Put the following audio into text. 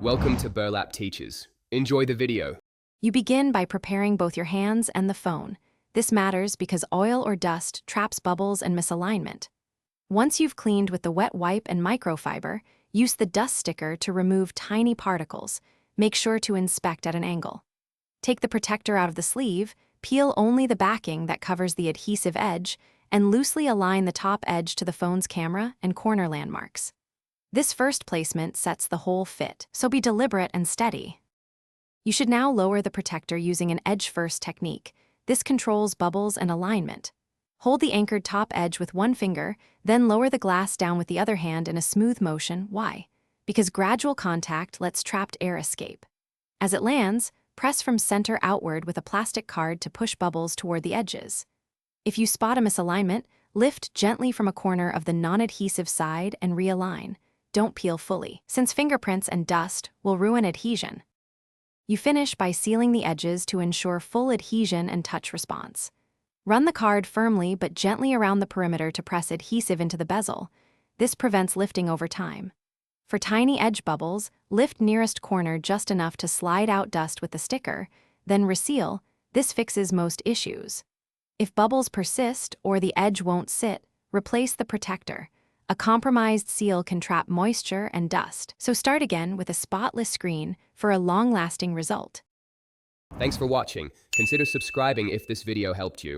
Welcome to Burlap Teachers. Enjoy the video. You begin by preparing both your hands and the phone. This matters because oil or dust traps bubbles and misalignment. Once you've cleaned with the wet wipe and microfiber, use the dust sticker to remove tiny particles. Make sure to inspect at an angle. Take the protector out of the sleeve, peel only the backing that covers the adhesive edge, and loosely align the top edge to the phone's camera and corner landmarks. This first placement sets the whole fit, so be deliberate and steady. You should now lower the protector using an edge-first technique. This controls bubbles and alignment. Hold the anchored top edge with one finger, then lower the glass down with the other hand in a smooth motion. Why? Because gradual contact lets trapped air escape. As it lands, press from center outward with a plastic card to push bubbles toward the edges. If you spot a misalignment, lift gently from a corner of the non-adhesive side and realign. Don't peel fully, since fingerprints and dust will ruin adhesion. You finish by sealing the edges to ensure full adhesion and touch response. Run the card firmly but gently around the perimeter to press adhesive into the bezel. This prevents lifting over time. For tiny edge bubbles, lift nearest corner just enough to slide out dust with the sticker, then reseal. This fixes most issues. If bubbles persist or the edge won't sit, replace the protector. A compromised seal can trap moisture and dust, so start again with a spotless screen for a long-lasting result. Thanks for watching. Consider subscribing if this video helped you.